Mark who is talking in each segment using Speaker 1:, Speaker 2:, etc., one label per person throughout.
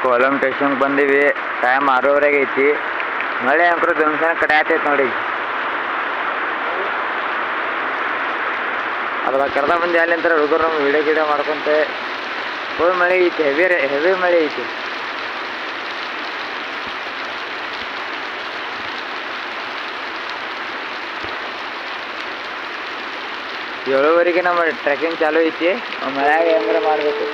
Speaker 1: ಕೋಲಂ ಸ್ಟೇಷನ್ಗೆ ಬಂದೀವಿ. ಟೈಮ್ 6:30 ಐತಿ. ಮಳೆ ಅಂಕರು ದುಮ್ಸನ ಕಡೆ ಆತೈತಿ ನೋಡಿ. ಅದ್ರಾಗ ಕರ್ದ ಬಂದು ಅಲ್ಲಿ ಅಂತಾರೆ ಹುಡುಗರು ನಮ್ಮ ವಿಡಿಯೋ ಗಿಡಿಯೋ ಮಾಡ್ಕೊಂತೆ. ಫುಲ್ ಮಳೆ ಐತಿ, ಹೆವಿ ಮಳೆ ಐತಿ. ಏಳುವರೆಗೆ ನಮ್ಮ ಟ್ರೆಕ್ಕಿಂಗ್ ಚಾಲೂ ಐತಿ. ಮಳೆಯಾಗ ಹೆಂಗಾರ ಮಾಡಬೇಕು.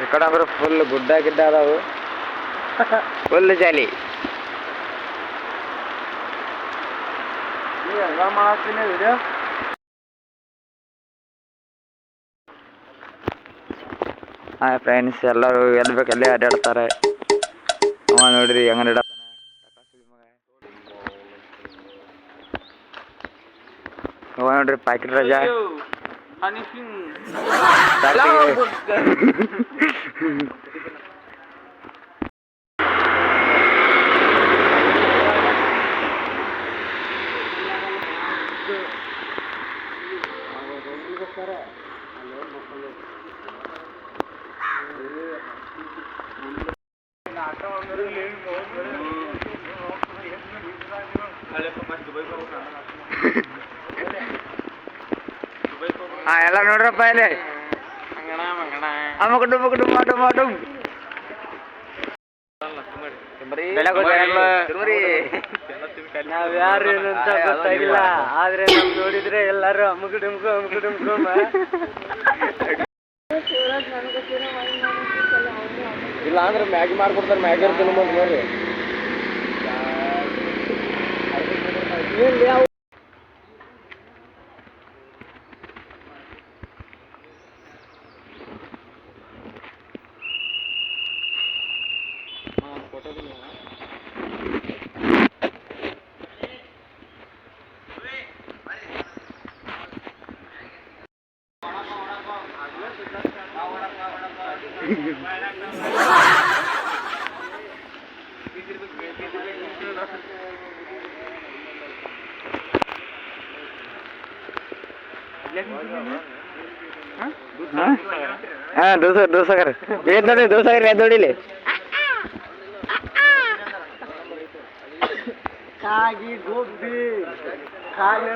Speaker 1: ಈ ಕಡೆ ಅಂದ್ರೆ ಫುಲ್ ಗುಡ್ಡ ಗಿಡ್ಡ ಅದಾವು. Full jolly. ಹಾಂ ಫ್ರೆಂಡ್ಸ್, ಎಲ್ಲರೂ ಎಲ್ಲಿ ಬೇಕು ಅಲ್ಲೇ ಅಡ್ಡಾಡ್ತಾರೆ. ಅವ ನೋಡ್ರಿ ಹೆಂಗ ಅವ ನೋಡ್ರಿ ಪ್ಯಾಕೆಟ್ ರಜಾ. ಹಾಂ ಎಲ್ಲ ನೋಡ್ರಪ್ಪ ಇಲ್ಲಿ ಅಮ್ಮಕುಟು ಮಕುಟು ಮಾಡು ಮಾಡು.
Speaker 2: ನಾವ್ ಯಾರು ಏನು ಅಂತ ಗೊತ್ತಾಗಿಲ್ಲ, ಆದ್ರೆ ನಾವ್ ನೋಡಿದ್ರೆ ಎಲ್ಲಾರು ಅಮ್ಮಕು ಡುಮ್ಕು
Speaker 1: ಇಲ್ಲ ಅಂದ್ರೆ ಮ್ಯಾಗಿ ಮಾಡ್ಕೊಡ್ತಾರೆ. ಮ್ಯಾಗಿ ನೋಡಿ. ಹಾಂ ದೋಸಾಗರ್ ಬೇದ್ ನೋಡಿ. ದೋಸಾಗರ್ ಎದ್ದು ನೋಡಿಲಿ.
Speaker 2: ಕಾಗಿ ಗೋಬಿ ಕಾಗಿ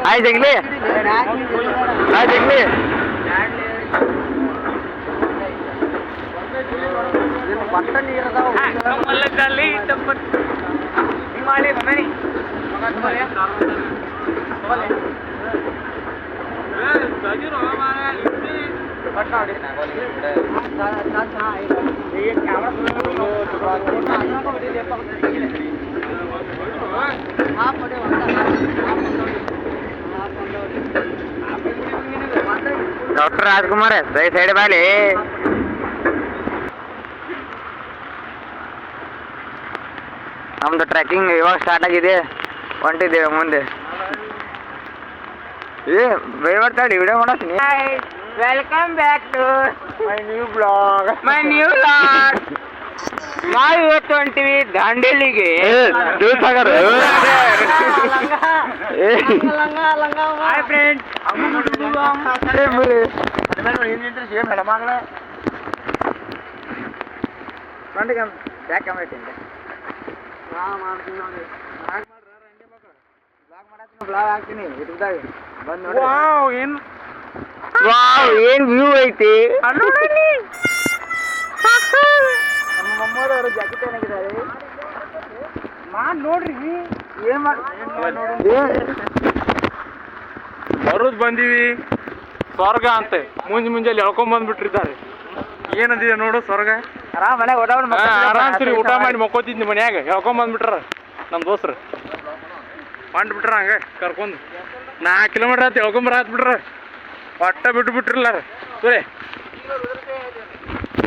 Speaker 1: ಹಾಯ್ ಜಗ್ಲಿ, ಹಾಯ್ ಜಗ್ಲಿ. ಡಾಕ್ಟರ್ ರಾಜ್ಕುಮಾರ್ ಸೈಡ್ ಬಾಲಿ. ನಮ್ದು ಟ್ರೆಕ್ಕಿಂಗ್ ಇವಾಗ ಸ್ಟಾರ್ಟ್ ಆಗಿದೆ. ಹೊಂಟಿದ್ದೇವೆ ಮುಂದೆ. ಬರ್ತಾಡಿ ವಿಡಿಯೋ ಮಾಡತ್ತೀನಿ.
Speaker 2: Welcome back to
Speaker 1: my new blog.
Speaker 2: ನಾವು ಇವತ್ತು ಹೊಂಟಿವಿ ದಾಂಡೇಲಿಗೆ.
Speaker 1: ದೂಸಾಗರ್ ಬ್ಲಾಗ್ ಹಾಕ್ತೀನಿ ಯೂಟ್ಯೂಬ್ದಾಗ. ಬಂದು ಏನ್ ವ್ಯೂ ಐತಿ. ನಮ್ಮ ಮಮ್ಮೋರವರು ಜಾಕೆಟ್ ಏನಾಗಿದ್ದಾರೆ ನೋಡ್ರಿ. ಏನ್
Speaker 2: ಬರೋದು ಬಂದೀವಿ ಸ್ವರ್ಗ ಅಂತೆ. ಮುಂಜಾನೆ ಎಳ್ಕೊಂಡ್ ಬಂದ್ಬಿಟ್ಟಿರ್ತಾರೆ. ಏನಂದಿದೆ ನೋಡು ಸ್ವರ್ಗ.
Speaker 1: ಆರಾಮ್ ಮನೆ
Speaker 2: ಆರಾಮ್ ಸರಿ ಊಟ ಮಾಡಿ ಮಕ್ಕೋತಿದ್ನಿ ಮನ್ಯಾಗ. ಎಳ್ಕೊಂಡ್ ಬಂದ್ಬಿಟ್ರ ನಮ್ಮ ದೋಸ್ರು. ಮಾಡ್ಬಿಟ್ರ ಹಂಗ ಕರ್ಕೊಂಡು 4 ಕಿಲೋಮೀಟರ್ ಆಯ್ತು. ಎಳ್ಕೊಂಬರ ಆತ್ಬಿಟ್ರ. ಒಟ್ಟ ಬಿಟ್ಟು ಬಿಟ್ರಲ್ಲ ಸರಿ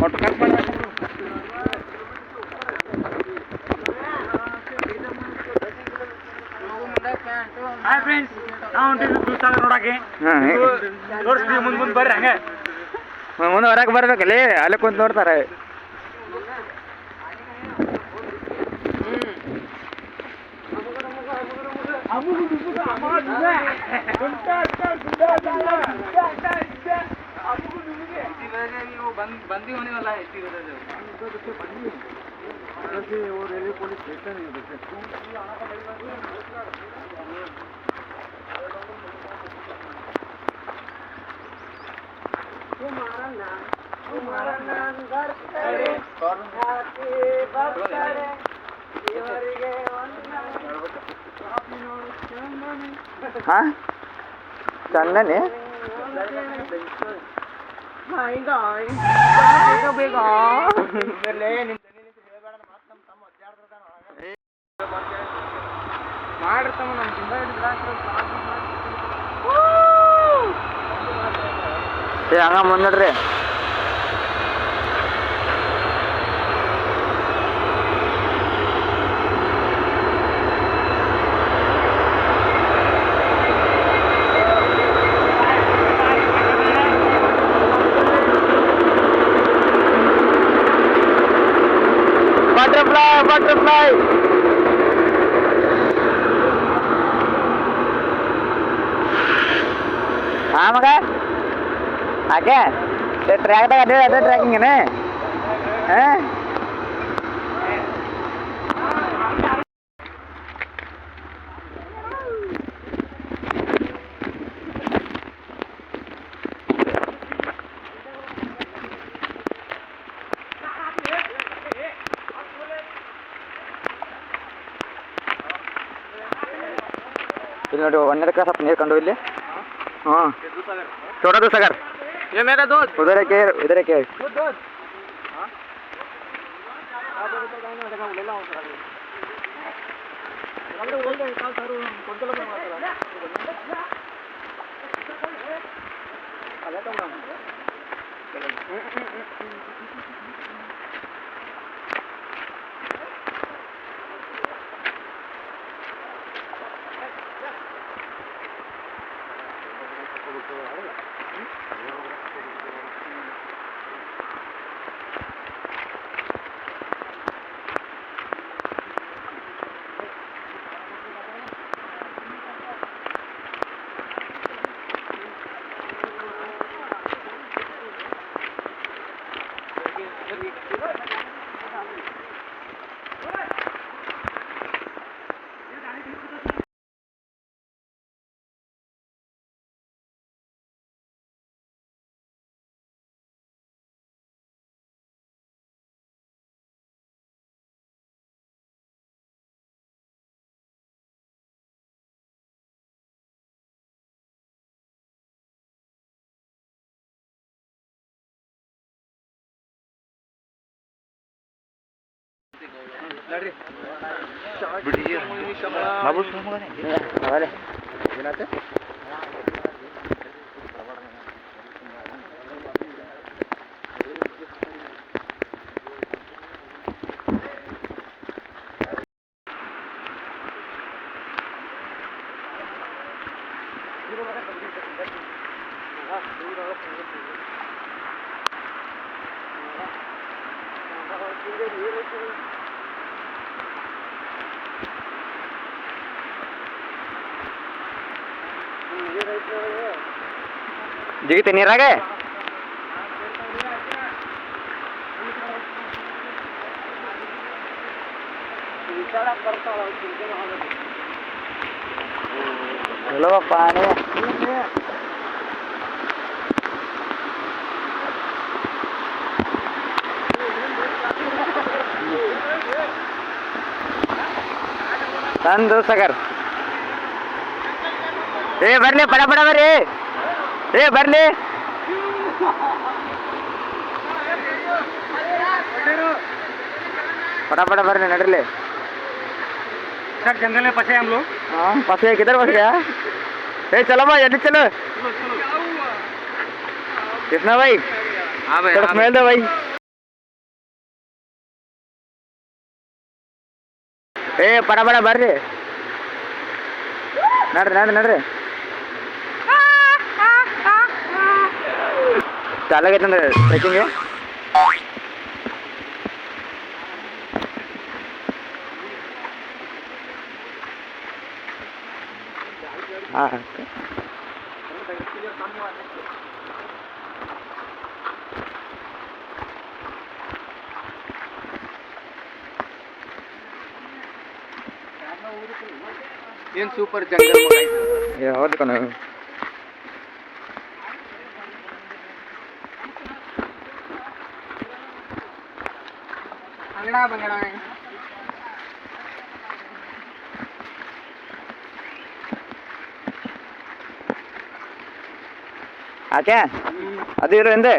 Speaker 2: ಒಟ್ಟು ಕಟ್ ಮಾಡಿ. ಹಾಯ್ ಫ್ರೆಂಡ್ಸ್, ನಾವು ಹೊಂಟಿದ್ವಿ ದೂಸಾಗರ್ ನೋಡಕ್ಕೆ. ತೋರಿಸ್ತೀವಿ ಮುಂದೆ ಬರ್ರಿ ಹಂಗೆ.
Speaker 1: ಮುಂದೆ ಹೊರಗೆ ಬರ್ಬೇಕಲ್ಲಿ ಅಲ್ಲಿ ಕುಂತ ನೋಡ್ತಾರೆ. ಹಾ ಚಂದನೆ
Speaker 2: ಮಾಡಿರ್ತಮ್ಮ ನಮ್ಮ
Speaker 1: ಹಂಗ ಮುಂದ್ರಿ. ಬಟರ್ಫ್ಲೈ ಹಾ ಮಗ ಹಾಗೆ ಟ್ರ್ಯಾಕ್ದಾಗ ಅದೇ ಟ್ರ್ಯಾಕಿಂಗೇನೆ ಹಾಂ ಇಲ್ಲಿ ನೋಡಿ ಒಂದಕ್ಕೆ ಸ್ವಲ್ಪ ನೀರು ಕಂಡು ಇಲ್ಲಿ. ಹಾಂ छोटा दूध सागर
Speaker 2: ये मेरा दूध
Speaker 1: उधर है इधर है ಜಿಗಿತ ನೀರಾಗೆ ಚಲೋ ಪಾನಿ ತಂದು ಸಗರ್ ಬರ್ಲಿ ಪಡ ಪಡ ಬರ್ರಿ ಬರ್ಲಿ फटाफट भरने नडरले
Speaker 2: सर जंगल में फंसे हम लोग।
Speaker 1: हाँ फंसे किधर फंस गया? चलो भाई जल्दी चलो। कितना भाई?
Speaker 2: हाँ भाई
Speaker 1: थोड़ा स्मेल दो भाई। फटाफट भर रे नड्रे ಚಾಲಾಗೈತೆ ಅಂದ್ರೆ ಟ್ರೆಕ್ಕಿಂಗ್. ಹಾಂ
Speaker 2: ಏನು ಸೂಪರ್ ಜಂಗಲ್ ಮಗ ಐತಿ.
Speaker 1: ಹೌದು ಕಣ.
Speaker 2: ಅಂಗಡ ಬಂಗಡ
Speaker 1: ಆಚೆ ಅದು ಇರೋ ಹಿಂದೆ.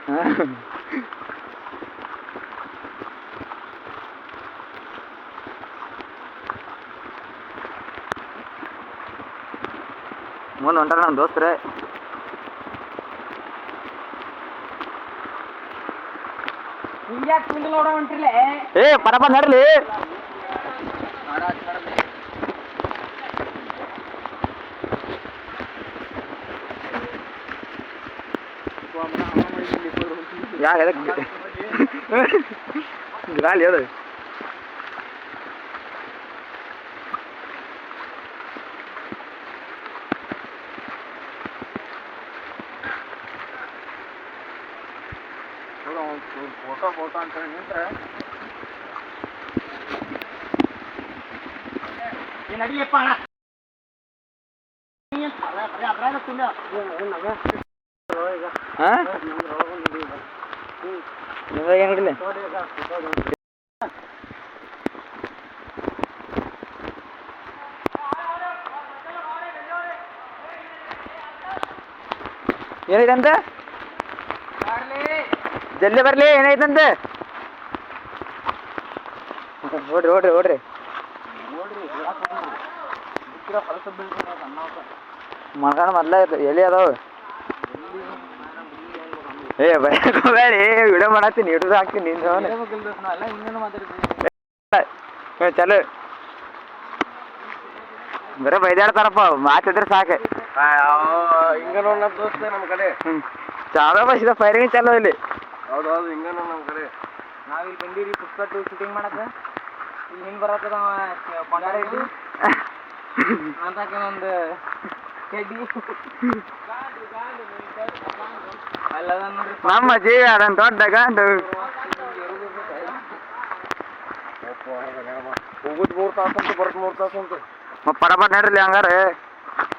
Speaker 1: ಹಾಂ ಮುಂದೆ ಹೊಂಟಾರ ನಮ್ಮ ದೋಸ್ತ್ರೆ. ಏ ಪರಪ ನಡ್ಲಿ. ಯಾಕೆ ಎದಕ್ಕೆ ಗಾಳಿ ಅದು.
Speaker 2: ಫೋಟೋ ಅಂತ ನಿಂತ್ರೆ ನಡಿಯಪ್ಪ ಅಣ್ಣ.
Speaker 1: ಹಾಂ ಏನು ನೋಡಿಲ್ಲ. ಏನೈತಂತೆ ಜಲ್ದಿ ಬರ್ಲಿ. ಏನೈತಂತೆ ಓಡ್ರಿ ಓಡ್ರಿ ಓಡ್ರಿ. ಮಗನ ಮೊದ್ಲ ಎಲ್ಲಿ ಅದಾವ. ಏ ಬೇಡಿ ವಿಡಿಯೋ ಮಾಡತ್ತೀನಿ ಯೂಟ್ಯೂಬ್ ಹಾಕ್ತೀನಿ. ಚಲೋ ಬರೀ ಬೈದಾಡ್ತಾರಪ್ಪ, ಮಾತಿದ್ರೆ ಸಾಕು.
Speaker 2: ಹಿಂಗ ನೋಡ್ ನಮ್ಮ ದೋಸ್ತ ನಮ್ಮ ಕಡೆ
Speaker 1: ಚಾಲೋ ಬಸ್ಸಿದ ಫೈರಿಂಗ್ ಚಾಲೋ ಇಲ್ಲಿ.
Speaker 2: ಹೌದು ಹೌದು ಹಿಂಗ ನೋಡ್ ನಮ್ಮ ಕಡೆ.
Speaker 3: ನಾವಿಲ್ಲಿ ಬಂದೀವಿ ಪುಸ್ತಕ ಶೂಟಿಂಗ್ ಮಾಡಕ್ಕೆ. ಇಲ್ಲಿ ಹಿಂಗೆ ಬರತ್ತದ ಬಂಗಾರ ಇದ್ದು ಅಂತಕ ಒಂದು ಚಡ್ಡಿ ಅಲ್ಲದ ನೋಡ್ರಿ
Speaker 1: ನಮ್ಮ ಜೀವ ಅದನ್ನ ದೊಡ್ಡ ಗಂಡು.
Speaker 2: ಹೋಗುದು 3 ತಾಸು ಅಂತ ಬರೋದು 3 ತಾಸು ಅಂತ.
Speaker 1: ಪರಬಟ್ ನಡ್ರಿ ಹಂಗಾರೆ.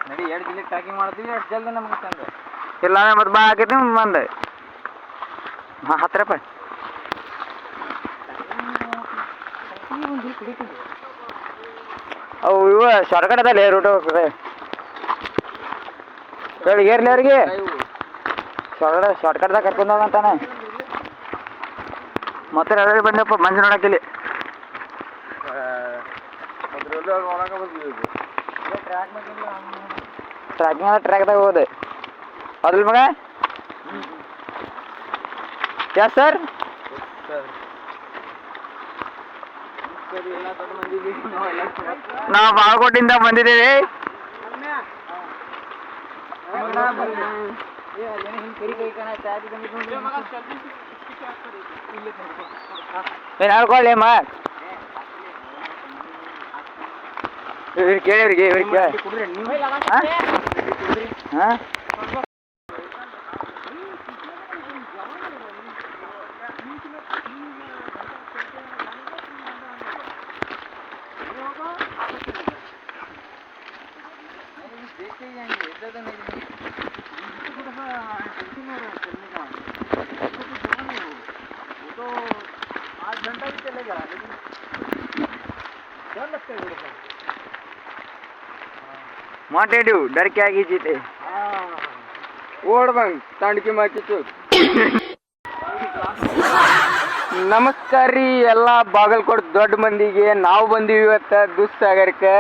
Speaker 3: ನಡಿ 2 ಜಿಲ್ಲೆ ಟ್ರ್ಯಾಕಿಂಗ್ ಮಾಡ್ತೀವಿ. ಅಷ್ಟು ಜಲ್ದಿ ನಮ್ಗೆ ಚಂದ.
Speaker 1: ಇಲ್ಲ ಮತ್ತೆ ಬಾ ಹಾಕೈತಿ ಬಂದೆ. ಹಾಂ 10 ರೂಪಾಯಿ. ಅವು ಇವ ಶಾರ್ಟ್ಕಟ್ ಅದಲ್ಲ ರೂಟು ಹೇಳಿ ಏರ್ಲಿ ಅವ್ರಿಗೆ. ಶಾರ್ಟ್ಕಟ್ದಾಗ ಕರ್ಕೊಂಡು ಹೋಗಂತಾನೆ. ಮತ್ತೆ ರವೆ ಬಂದಪ್ಪ ಮಂಜು ನೋಡಕ್ಕಿಲ್ಲಿ. ಟ್ರ್ಯಾಕಿಂಗ್ ಅಂದ್ರೆ ಟ್ರ್ಯಾಕ್ದಾಗ ಹೋದೆ ಅದ್ರ ಮಗ. ಯಾ ಸರ್ ನಾವು ಬಾಗಲಕೋಟೆಯಿಂದ ಬಂದಿದ್ದೇವೆ. ಏನು ಹೇಳ್ಕೊಳ್ಳಿ ಅಮ್ಮ. ಇವ್ರಿಗೆ ಕೇಳಿ ಇವ್ರಿಗೆ ಹಾಂ माटेडू डर के आगे जीते
Speaker 2: ಓಡ್ ಬಂದ್ ತಾಂಡ್ಕಿ ಮಾಕಿತ್ತು. ನಮಸ್ಕಾರ ರೀ ಎಲ್ಲ ಬಾಗಲಕೋಟೆ ದೊಡ್ಡ ಮಂದಿಗೆ. ನಾವು ಬಂದೀವಿ ಇವತ್ತು ದೂಧಸಾಗರಕ್ಕೆ.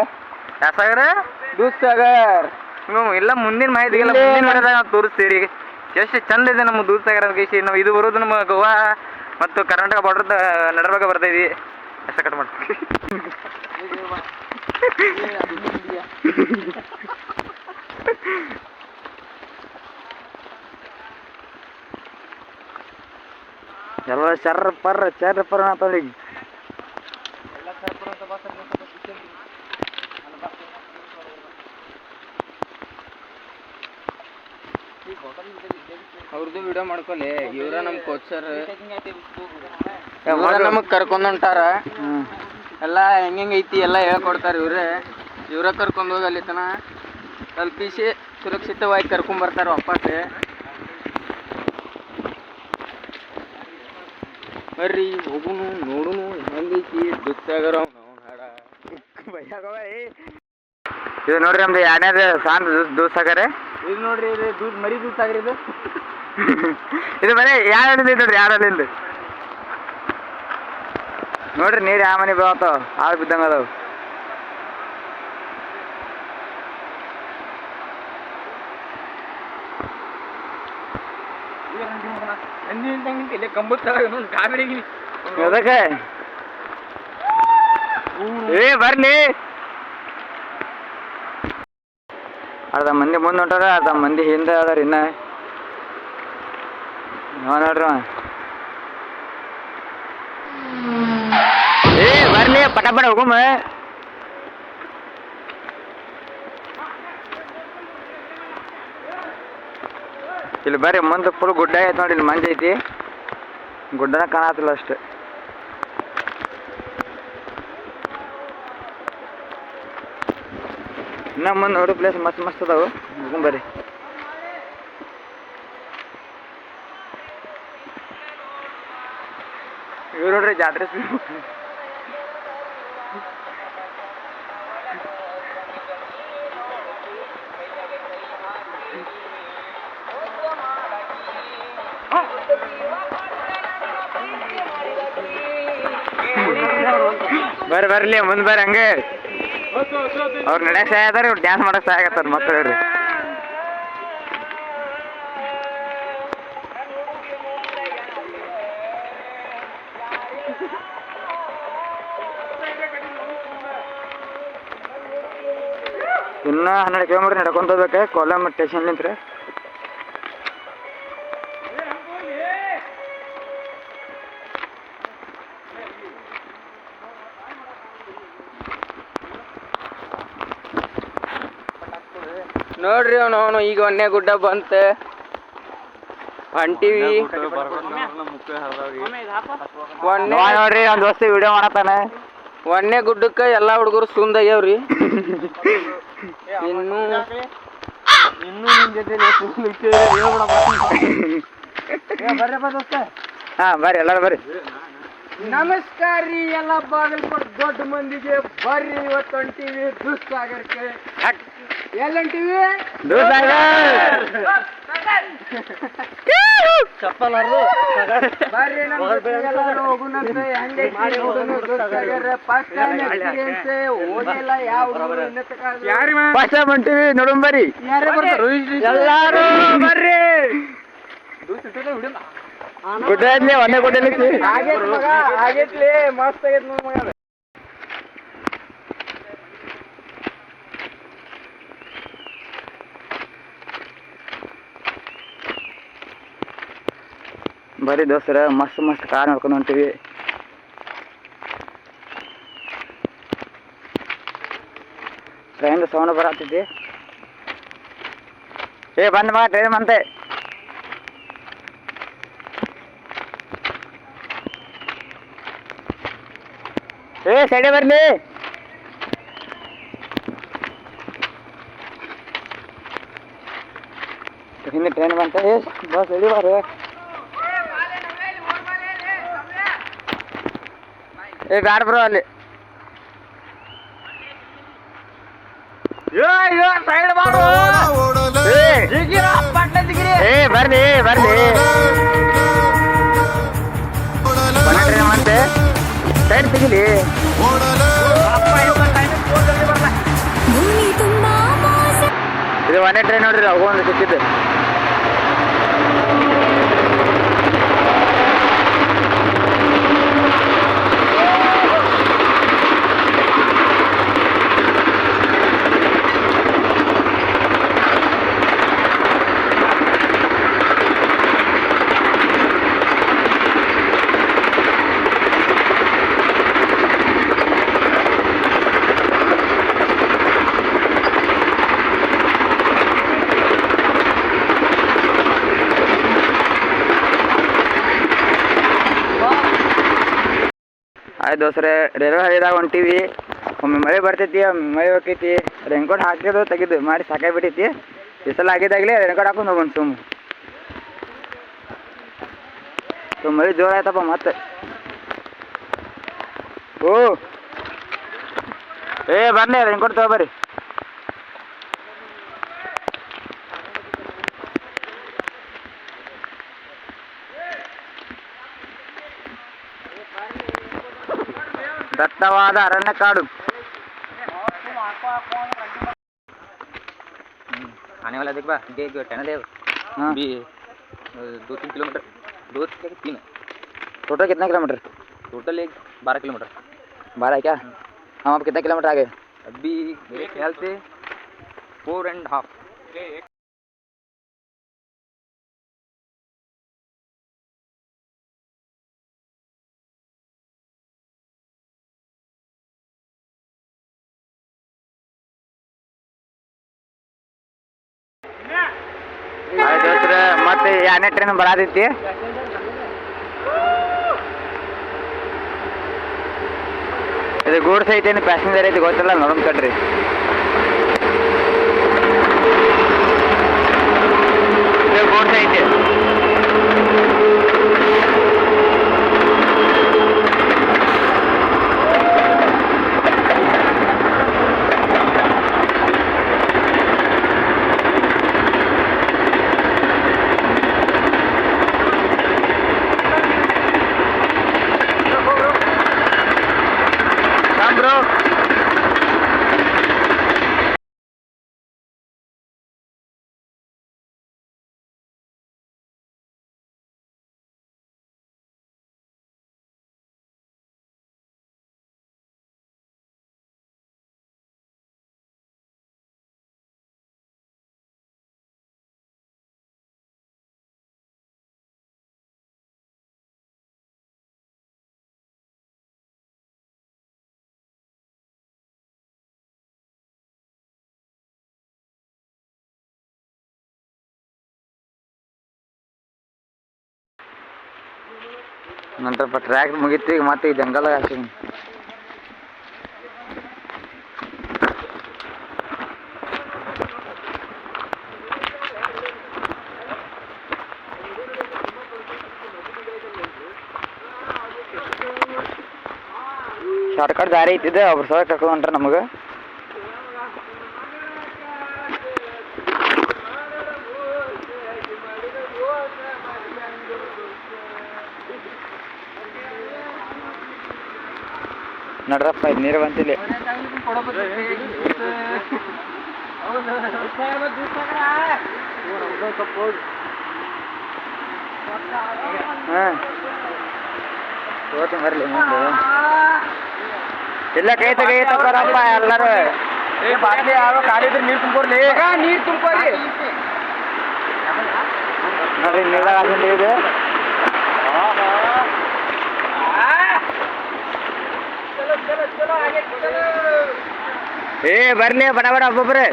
Speaker 1: ಸಾಗರ
Speaker 2: ದೂಧಸಾಗರ್
Speaker 1: ಇಲ್ಲ ಮುಂದಿನ ಮಾಹಿತಿ ಎಲ್ಲ ನಾವು ತೋರಿಸ್ತೀವಿ. ಎಷ್ಟು ಚಂದ ಇದೆ ನಮ್ಮ ದೂಧಸಾಗರ ಕೇಸಿ. ನಾವು ಇದು ಬರೋದು ನಮ್ಮ ಗೋವಾ ಮತ್ತು ಕರ್ನಾಟಕ ಬಾರ್ಡರ್ ನಡರ್ವಾಗ ಬರ್ತಾ ಇದೀವಿ. ಎಷ್ಟು ಕಟ್ ಮಾಡ್ತೀವಿ. ಎಲ್ಲ ಚರ್ರ ಪರ ಮಾತಾಡಿ
Speaker 3: ಅವ್ರದ್ದು ವಿಡಿಯೋ ಮಾಡ್ಕೊಲಿ ಇವ್ರ ನಮ್ಮ ಕೋಚರ್ ನಮಗೆ ಕರ್ಕೊಂಡು ಹೊಂಟಾರ ಎಲ್ಲ ಹೆಂಗೈತಿ ಎಲ್ಲ ಹೇಳ್ಕೊಡ್ತಾರೆ ಇವ್ರ ಕರ್ಕೊಂಡು ಹೋಗಿ ಅಲ್ಲಿ ತನ ತಲುಪಿಸಿ ಸುರಕ್ಷಿತವಾಗಿ ಕರ್ಕೊಂಬರ್ತಾರೆ ವಾಪಸ್ ಬರ್ರಿ ಹೋಗುನು ನೋಡುನು ಹೆಂಗೈತಿ ದುಸ್ಸಾಗರ ಹಾಡ
Speaker 1: ಇದು ನೋಡ್ರಿ ನಮ್ದು ಎರಡನೇದು ಸಾಂದ್ ದೂಸಾಗರ
Speaker 3: ಇದು ನೋಡ್ರಿ ಇದು ಮರಿ ದುಸ್ಸಾಗರ ಇದು
Speaker 1: ಇದು ಬರೀ ಯಾರಲ್ಲಿ ನೋಡ್ರಿ ಯಾರಲ್ಲಿ ನೋಡ್ರಿ ನೀರು ಯಾವ ಮನೆ ಬೀಳತ್ತಾವ ಹಾಳು ಬಿದ್ದಂಗ ಅದಾವ ಅದಕ್ಕೆ ಬರ್ಲಿ ಅರ್ಧ ಮಂದಿ ಮುಂದೆ ಹೊಂಟಾರ ಅರ್ಧ ಮಂದಿ ಹಿಂದೆ ಅದಾರ ಇನ್ನ ನೋಡ್ರಿ ಬರ್ಲಿ ಪಟ ಹೋಗಮ್ಮ ಇಲ್ಲಿ ಬರ್ರಿ ಮುಂದೆ ಫುಲ್ ಗುಡ್ಡ ಐತೆ ನೋಡಿ ಇಲ್ಲಿ ಮಂಜ್ ಐತಿ ಗುಡ್ಡನ ಕಾಣತ್ತಿಲ್ಲ ಅಷ್ಟೆ ಇನ್ನ ಮುಂದೆ ನೋಡೋ ಪ್ಲೇಸ್ ಮಸ್ತ್ ಅದಾವು ಹೋಗಂಬರ್ರಿ ಇವ್ರು ನೋಡ್ರಿ ಜಾತ್ರೆ ಬರ್ಲಿ ಮುಂದೆ ಬರ್ರಿ ಹಂಗೆ ಅವ್ರು ನಡೆಯಕ್ ಸಹಾಯ ಅದಾರ ಇವ್ರು ಡ್ಯಾನ್ಸ್ ಮಾಡಕ್ ಸಹಾಯ ಆಗತ್ತಾರ ಮಕ್ಕಳು ಇವ್ರಿ ಇನ್ನ 12 ಕಿಲೋಮೀಟರ್ ನಡ್ಕೊಂತ ಹೋಗ್ಬೇಕು ಕೊಲ್ಲಂ ಸ್ಟೇಷನ್ಲಿಂತ್ರ
Speaker 3: ನೋಡ್ರಿ ಅವನು ಈಗ ಒನ್ನೆ ಗುಡ್ಡ ಬಂತ ಹೊಂಟಿವಿ
Speaker 1: ನೋಡ್ರಿ ಒಂದ್ ದೋಸ್ತ ವಿಡಿಯೋ ಮಾಡತ್ತಾನ
Speaker 3: ಒನ್ನೆ ಗುಡ್ಡಕ್ಕ ಎಲ್ಲಾ ಹುಡುಗರು ಸುಂದಾಗ್ಯಾವ್ರಿ ಇನ್ನು
Speaker 1: ಹಾ ಬರ್ರಿ ಎಲ್ಲಾರು ಬರ್ರಿ
Speaker 3: ನಮಸ್ಕಾರ ರೀ ಎಲ್ಲ ಬಾಗಲಕೋಟೆ ದೊಡ್ಡ ಮಂದಿಗೆ ಬರ್ರಿ ಇವತ್ತು ಹೊಂಟಿವಿ ದೂಧಸಾಗರಕ್ಕೆ ಎಲ್ಲಿ ಹೊಂಟಿವಿ ಬರ್ರಿ ಎಲ್ಲಾರು ಹೋಗುನಂತೆ ಹೆಂಗೈತಿ ದೂಧಸಾಗರ ಫಸ್ಟ್ ಟೈಮ್ ಎಕ್ಸ್ಪೀರಿಯನ್ಸ್ ಹೋಗಿಲ್ಲ ಯಾವ
Speaker 1: ಫಸ್ಟ್ ಟೈಮ್ ಹೊಂಟಿವಿ ನೋಡೋಣ ಬರ್ರಿ ಎಲ್ಲಾರು ಬರ್ರಿ ಗುಡ್ಡ ಐತ್ಲಿ ಒಂದೇ ಗುಡ್ಡ
Speaker 3: ಆಗೈತ್ಲಿ ಮಸ್ತ್ ಆಗೈತ್ ನೋಡ್ ಮಗ
Speaker 1: ಬರ್ರಿ ದೋಸ್ತರ ಮಸ್ತ್ ಕಾರ್ ನೋಡ್ಕೊಂಡು ಹೊಂಟಿವಿ ಟ್ರೈನ್ ಸೌಂಡ್ ಬರತ್ತಿದ್ದಿ ಬಂದ್ ಮಗ ಟ್ರೈನ್ ಬಂತೆ ಸೈಡೆ ಬರ್ಲಿ ಹಿಂದೆ ಟ್ರೈನ್ ಬಂತ ಬಸ್ ರೆಡಿ ಬಾರ ಬ್ಯಾಡ ಬ್ರೋ ಅಲ್ಲಿ ಸೈಡ್ ಮಾಡು ಬರ್ಲಿ ಟ್ರೈನ್ ಬಂತೆ ಸೈಡ್ ತೆಗಿಲಿ ಇದು ಒಂದೇ ಟ್ರೈನ್ ನೋಡ್ರಿ ಹೋಗೋಣ ಸಿಕ್ಕಿದ್ದು
Speaker 3: ಆಯ್ತು ದೋಸ್ರೆ ರೈಲ್ವೆ ಹಳಿದಾಗ ಹೊಂಟೀವಿ. ಒಮ್ಮೆ ಮಳೆ ಬರ್ತೈತಿ, ಒಮ್ಮೆ ಮಳೆ ಹೋಗ್ತೈತಿ. ರೇನ್ಕೋಟ್ ಹಾಕಿದ್ದು ತೆಗೆದು ಮಾಡಿ ಸಾಕಾಗ್ಬಿಟ್ಟೈತಿ. ಬಿಸಿಲು ಆಗಿದ್ದಾಗಲೇ ರೇನ್ಕೋಟ್ ಹಾಕೊಂಡು ಹೋಗೋಣ ಮಳೆ ಜೋರ ಆಯ್ತಪ್ಪ ಮತ್ತೆ. ಓ ಬನ್ನಿ ರೇನ್ಕೋಟ್ ತಗೊಬರ್ರಿ. ದಟ್ಟವಾದ ಅರಣ್ಯ ಕಾಡು.
Speaker 1: आने वाला देख बा देख टहना देव
Speaker 3: हाँ
Speaker 1: भी 2-3 किलोमीटर 2-3
Speaker 3: टोटल कितना किलोमीटर?
Speaker 1: टोटल एक 12 किलोमीटर
Speaker 3: 12 क्या? हम अब कितना किलोमीटर आ गए?
Speaker 1: अभी मेरे ख्याल से 4.5.
Speaker 3: ದೋಸ್ರ ಮತ್ತೆ ಯಾನೇ ಟ್ರೈನ್ ಬರತೈತಿ. ಇದು ಗೂಡ್ಸ್ ಐತೇನು ಪ್ಯಾಸೆಂಜರ್ ಐತಿ ಗೊತ್ತಿಲ್ಲ, ನೋಡೋಣ ಕಡ್ರಿ. ಇದು ಗೂಡ್ಸ್ ಐತಿ. ಬ್ರೋ ನಂತರ ಟ್ರ್ಯಾಕ್ ಮುಗಿತು. ಈಗ ಮತ್ತೆ ಈ ಜಂಗಲ್ ಹಾಕ್ತೀನಿ. ಶಾರ್ಟ್ಕಟ್ ದಾರಿ ಐತಿದೆ, ಒಬ್ರು ಸಲ ಕರ್ಕೊಂಡು ಹೊಂಟ್ರ ನಮಗೆ. ನಡ್ರಪ್ಪ ಇದು ನೀರು ಬಂತಿಲ್ಲ. ಹಾಂ ತಗೋತೀನಿ ಬರಲಿ ಮುಂದೆ. ಇಲ್ಲ ಕೈ ತಗೋರಪ್ಪ ಎಲ್ಲರೂ. ಬಾಟ್ಲಿ ಯಾವ ಖಾಲಿ ಇದ್ರೆ ನೀರು ತುಂಬ್ಕೊರ್ಲಿ. ನೀರು ತುಂಬ್ಕೊರಿ ನೋಡ್ರಿ, ನೀರಾಗ ಹಾಕೊಂಡು ಇದೆ. ಬರ್ಲಿ ಬಡ ಬಡ ಒಬ್ಬೊಬ್ರೆ.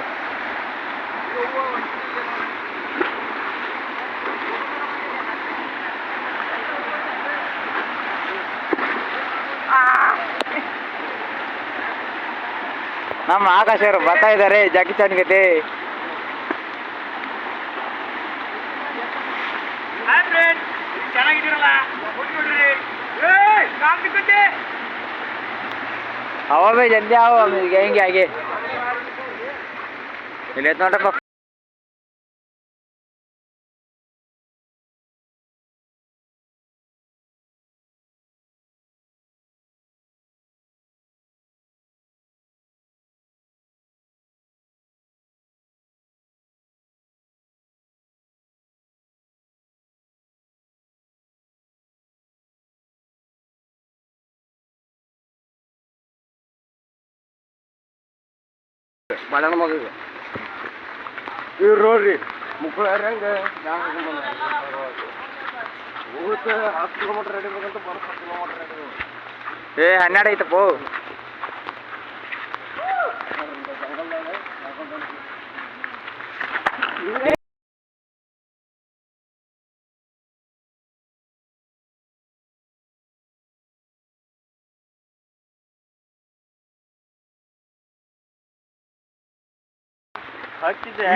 Speaker 3: ನಮ್ಮ ಆಕಾಶ ಅವರು ಬರ್ತಾ ಇದ್ದಾರೆ ಜಾಕಿ ಚಾನ್ ಗತೆ. आओ भाई जल्दी आओ, हम गएंगे आगे. ले तो
Speaker 2: ಮಳೆನ ಮಗ ಇವ್ರು ನೋಡ್ರಿ ಮುಕ್ಕಳ ಹೆಂಗೆ ಹೋಗುತ್ತೆ 10 ಕಿಲೋಮೀಟರ್ ರೆಡಿ ಬೇಕಂತ ಬರೋ 10 ಕಿಲೋಮೀಟರ್ ರೆಡಿ.
Speaker 3: 12 ಐತಪ್ಪೋ.
Speaker 2: ಹಾಕಿದ್ದೆ